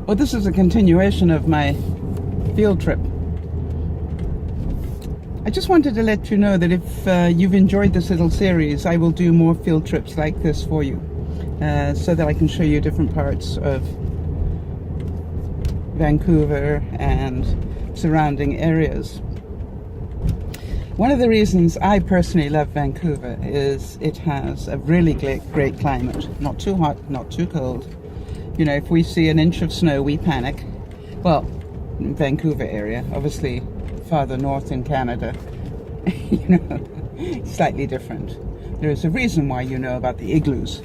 Well, this is a continuation of my field trip. I just wanted to let you know that if you've enjoyed this little series, I will do more field trips like this for you, so that I can show you different parts of Vancouver and surrounding areas. One of the reasons I personally love Vancouver is it has a really great climate. Not too hot, not too cold. You know, if we see an inch of snow, we panic. Well, in Vancouver area, obviously farther north in Canada, you know, slightly different. There is a reason why you know about the igloos.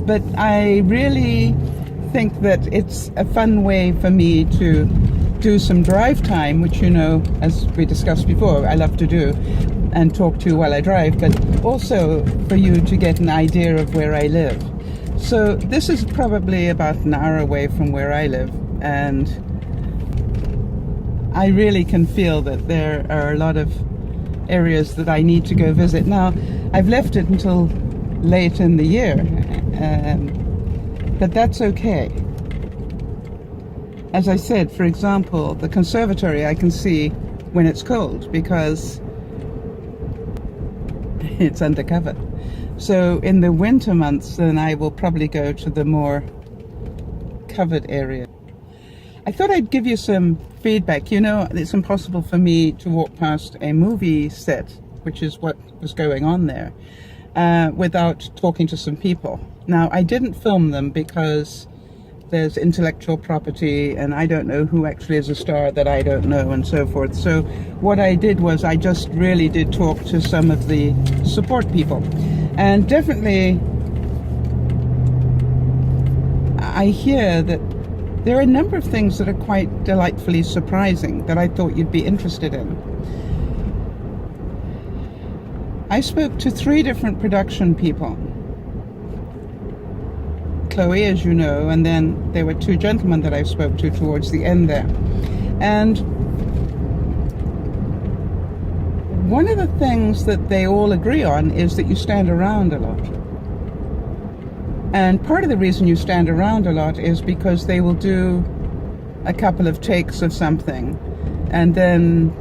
But I really think that it's a fun way for me to do some drive time, which, you know, as we discussed before, I love to do, and talk to you while I drive, but also for you to get an idea of where I live. So this is probably about an hour away from where I live, and I really can feel that there are a lot of areas that I need to go visit. Now, I've left it until late in the year, but that's okay. As I said, for example, the conservatory I can see when it's cold because it's undercover. So in the winter months, then I will probably go to the more covered area. I thought I'd give you some feedback. You know, it's impossible for me to walk past a movie set, which is what was going on there, without talking to some people. Now, I didn't film them because there's intellectual property, and I don't know who actually is a star that I don't know, and so forth. So what I did was I just really did talk to some of the support people. And definitely, I hear that there are a number of things that are quite delightfully surprising that I thought you'd be interested in. I spoke to 3 different production people. Chloe, as you know, and then there were 2 gentlemen that I spoke to towards the end there. And one of the things that they all agree on is that you stand around a lot. And part of the reason you stand around a lot is because they will do a couple of takes of something, and then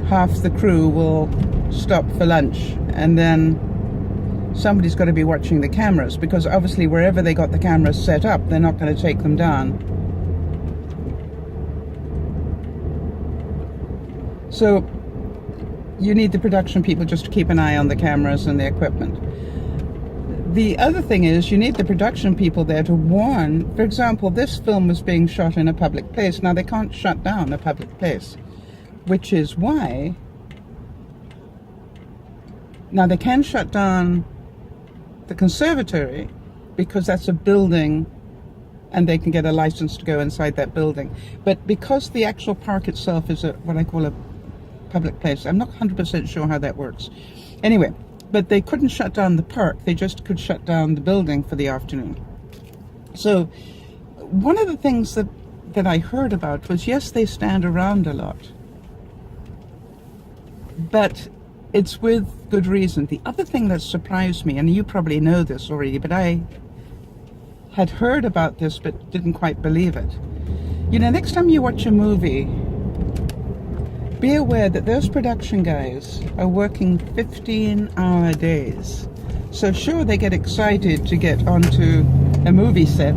half the crew will stop for lunch, and then somebody's got to be watching the cameras, because obviously wherever they got the cameras set up, they're not going to take them down. So you need the production people just to keep an eye on the cameras and the equipment. The other thing is you need the production people there to warn. For example, this film was being shot in a public place. Now, they can't shut down a public place, which is why... Now, they can shut down the conservatory because that's a building and they can get a license to go inside that building. But because the actual park itself is what I call a public place, I'm not 100% sure how that works. Anyway, but they couldn't shut down the park, they just could shut down the building for the afternoon. So one of the things that I heard about was, yes, they stand around a lot, but it's with good reason. The other thing that surprised me, and you probably know this already, but I had heard about this but didn't quite believe it. You know, next time you watch a movie, be aware that those production guys are working 15-hour days. So sure, they get excited to get onto a movie set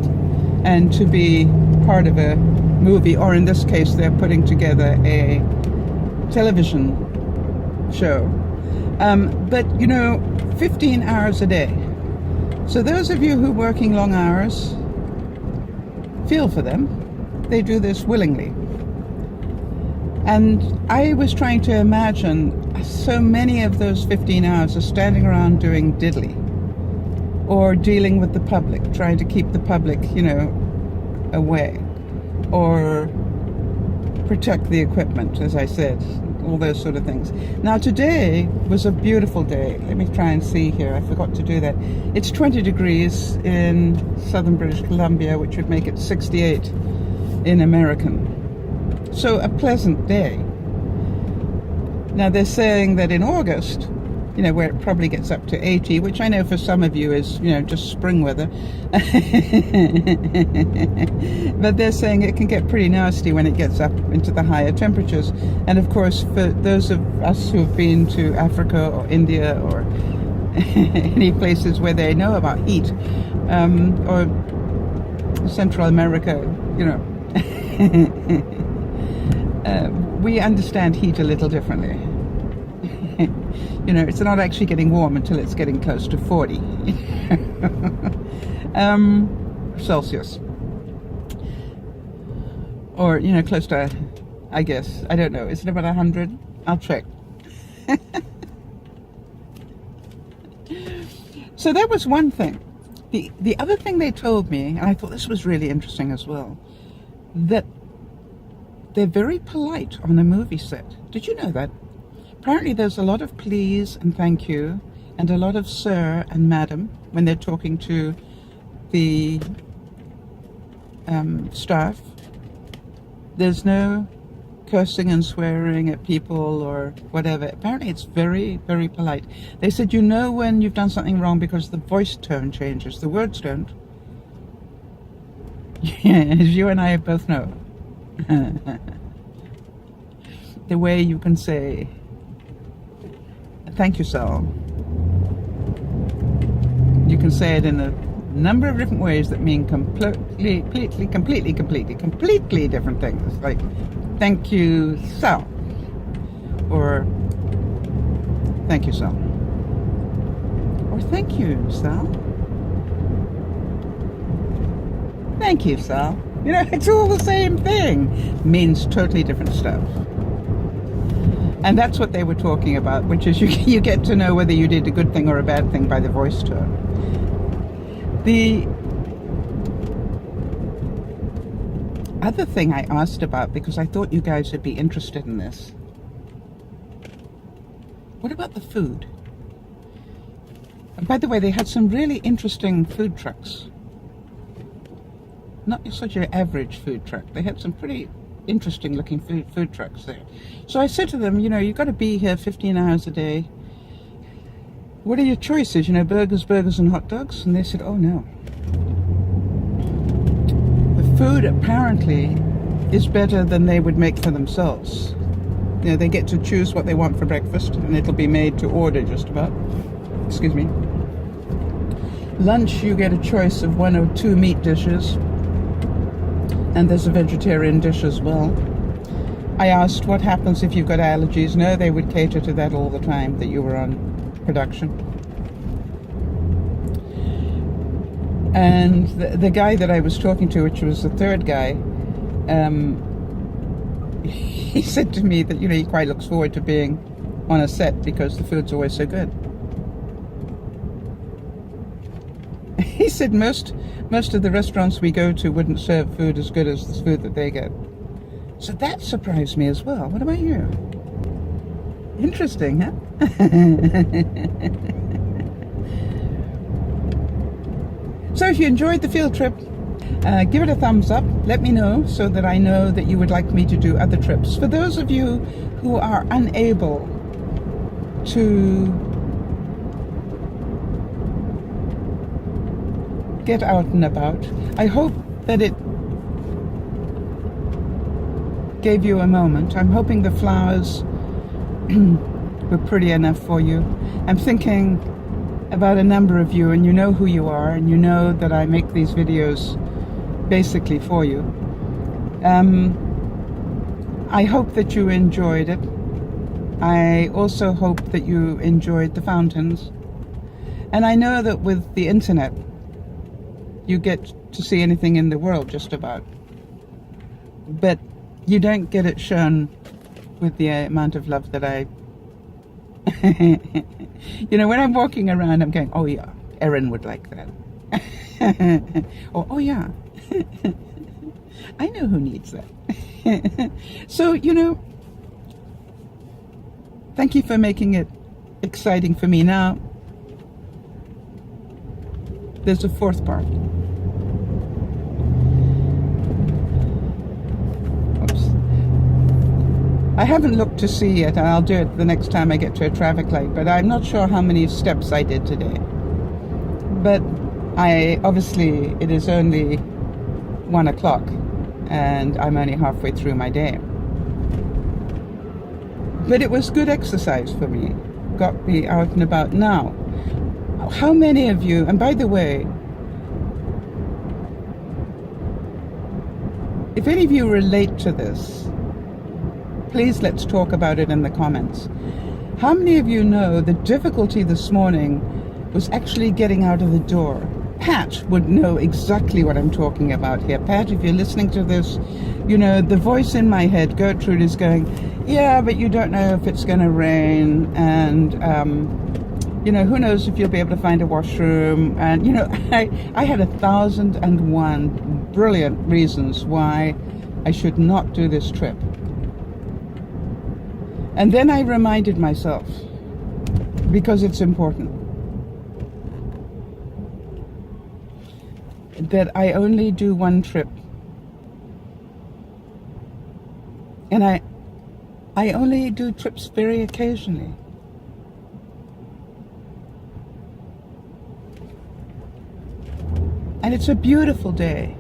and to be part of a movie, or in this case, they're putting together a television show. But, you know, 15 hours a day. So those of you who are working long hours, feel for them. They do this willingly. And I was trying to imagine so many of those 15 hours are standing around doing diddly or dealing with the public, trying to keep the public, you know, away, or protect the equipment, as I said, all those sort of things. Now, today was a beautiful day. Let me try and see here. I forgot to do that. It's 20 degrees in southern British Columbia, which would make it 68 in American. So a pleasant day. Now, they're saying that in August you know, where it probably gets up to 80, which I know for some of you is, you know, just spring weather. But they're saying it can get pretty nasty when it gets up into the higher temperatures. And of course, for those of us who have been to Africa or India or any places where they know about heat, or Central America, you know, we understand heat a little differently. You know, it's not actually getting warm until it's getting close to 40 Celsius, or, you know, close to, I guess, I don't know, is it about 100? I'll check. So that was one thing. The other thing they told me, and I thought this was really interesting as well, that they're very polite on a movie set. Did you know that? Apparently there's a lot of please and thank you, and a lot of sir and madam when they're talking to the staff. There's no cursing and swearing at people or whatever. Apparently it's very, very polite. They said, you know when you've done something wrong because the voice tone changes, the words don't. Yeah, as you and I both know. The way you can say, thank you, Sal. You can say it in a number of different ways that mean completely different things. Like, thank you, Sal. Or, thank you, Sal. Or, thank you, Sal. Thank you, Sal. You know, it's all the same thing. Means totally different stuff. And that's what they were talking about, which is you get to know whether you did a good thing or a bad thing by the voice tone. The other thing I asked about, because I thought you guys would be interested in this, what about the food? And by the way, they had some really interesting food trucks. Not such an average food truck. They had some pretty interesting looking food trucks there. So I said to them, you know, you've got to be here 15 hours a day. What are your choices? You know, burgers and hot dogs? And they said, oh no. The food apparently is better than they would make for themselves. You know, they get to choose what they want for breakfast, and it'll be made to order just about. Excuse me. Lunch, you get a choice of 1 or 2 meat dishes. And there's a vegetarian dish as well. I asked what happens if you've got allergies. No, they would cater to that all the time that you were on production. And the guy that I was talking to, which was the third guy, he said to me that, you know, he quite looks forward to being on a set because the food's always so good. He said most of the restaurants we go to wouldn't serve food as good as the food that they get. So that surprised me as well. What about you? Interesting, huh? So if you enjoyed the field trip, give it a thumbs up. Let me know so that I know that you would like me to do other trips. For those of you who are unable to get out and about, I hope that it gave you a moment. I'm hoping the flowers were pretty enough for you. I'm thinking about a number of you, and you know who you are, and you know that I make these videos basically for you. I hope that you enjoyed it. I also hope that you enjoyed the fountains. And I know that with the internet, you get to see anything in the world just about. But you don't get it shown with the amount of love that I... You know, when I'm walking around, I'm going, oh yeah, Erin would like that. Or, oh yeah, I know who needs that. So, you know, thank you for making it exciting for me. Now, there's a fourth part. Oops. I haven't looked to see yet, and I'll do it the next time I get to a traffic light, but I'm not sure how many steps I did today. But obviously it is only 1 o'clock and I'm only halfway through my day. But it was good exercise for me. Got me out and about. Now, how many of you, and by the way, if any of you relate to this, please let's talk about it in the comments. How many of you know the difficulty this morning was actually getting out of the door? Pat would know exactly what I'm talking about here. Pat, if you're listening to this, you know, the voice in my head, Gertrude, is going, yeah, but you don't know if it's going to rain, and, you know, who knows if you'll be able to find a washroom. And, you know, I had 1,001 brilliant reasons why I should not do this trip. And then I reminded myself, because it's important, that I only do one trip. And I only do trips very occasionally. And it's a beautiful day.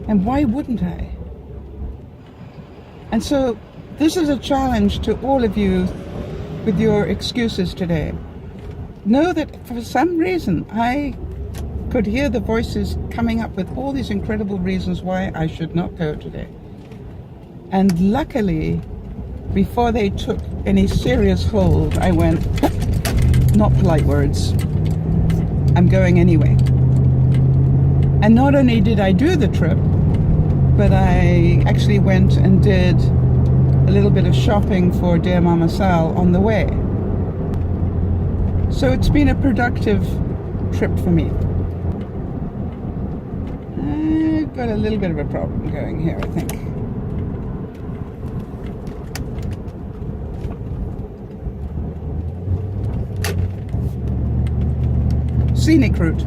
And why wouldn't I? And so this is a challenge to all of you with your excuses today. Know that for some reason I could hear the voices coming up with all these incredible reasons why I should not go today. And luckily, before they took any serious hold, I went, not polite words, I'm going anyway. And not only did I do the trip, but I actually went and did a little bit of shopping for DearMamaSal on the way. So it's been a productive trip for me. I've got a little bit of a problem going here, I think. Scenic route.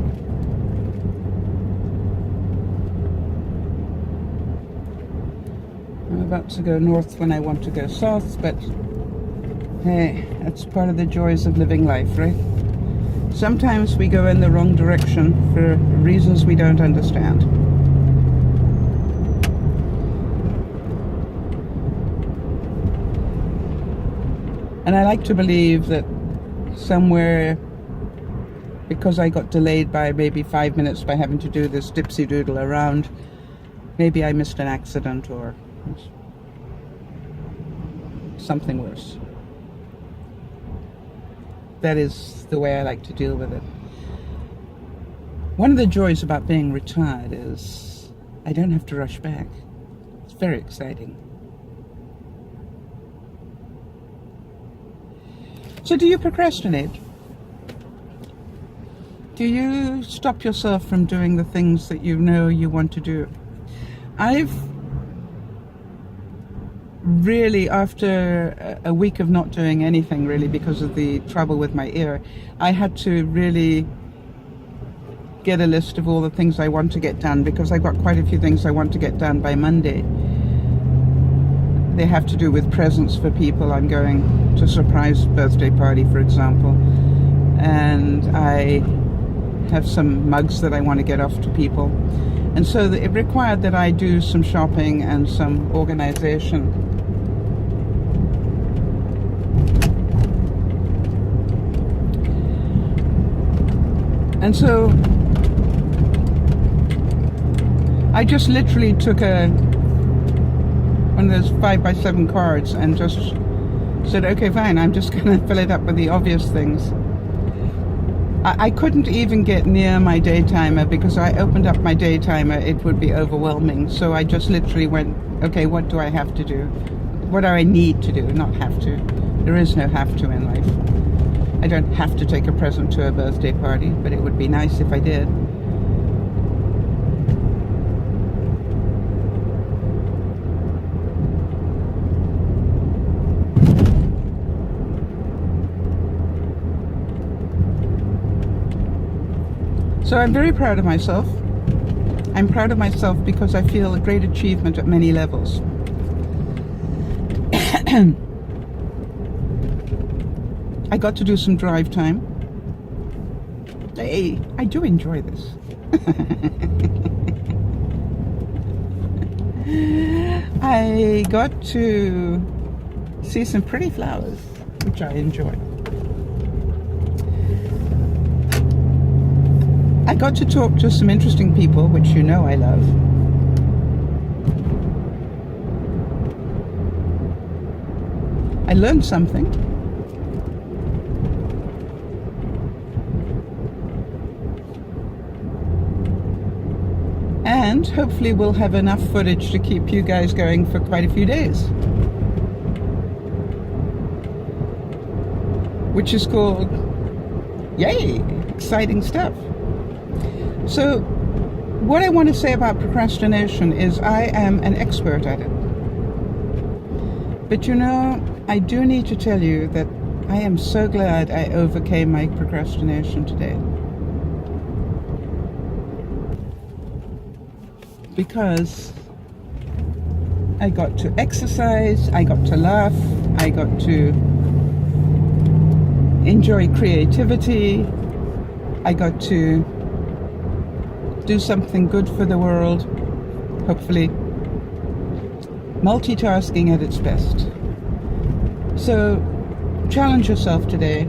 I'm about to go north when I want to go south, but hey, that's part of the joys of living life, right? Sometimes we go in the wrong direction for reasons we don't understand. And I like to believe that somewhere, because I got delayed by maybe 5 minutes by having to do this dipsy doodle around, maybe I missed an accident or something worse. That is the way I like to deal with it. One of the joys about being retired is I don't have to rush back. It's very exciting. So do you procrastinate? Do you stop yourself from doing the things that you know you want to do? I've really, after a week of not doing anything really because of the trouble with my ear, I had to really get a list of all the things I want to get done, because I've got quite a few things I want to get done by Monday. They have to do with presents for people. I'm going to a surprise birthday party, for example, and I have some mugs that I want to get off to people, and so it required that I do some shopping and some organization. And so I just literally took one of those 5x7 cards and just said, okay, fine, I'm just going to fill it up with the obvious things. I couldn't even get near my day timer, because I opened up my day timer, it would be overwhelming. So I just literally went, okay, what do I have to do? What do I need to do? Not have to. There is no have to in life. I don't have to take a present to a birthday party, but it would be nice if I did. So I'm very proud of myself. I'm proud of myself because I feel a great achievement at many levels. I got to do some drive time. Hey, I do enjoy this. I got to see some pretty flowers, which I enjoy. I got to talk to some interesting people, which you know I love. I learned something. And hopefully we'll have enough footage to keep you guys going for quite a few days. Which is called, yay, exciting stuff. So what I want to say about procrastination is I am an expert at it. But you know, I do need to tell you that I am so glad I overcame my procrastination today. Because I got to exercise, I got to laugh, I got to enjoy creativity, I got to do something good for the world, hopefully. Multitasking at its best. So challenge yourself today.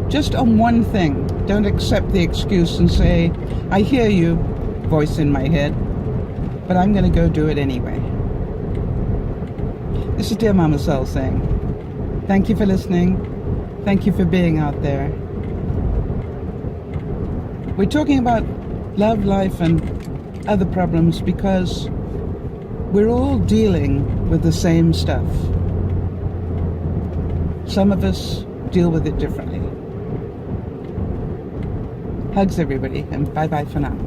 Just on one thing. Don't accept the excuse and say, I hear you, voice in my head, but I'm going to go do it anyway. This is DearMamaSal saying, thank you for listening. Thank you for being out there. We're talking about love, life, and other problems because we're all dealing with the same stuff. Some of us deal with it differently. Hugs, everybody, and bye-bye for now.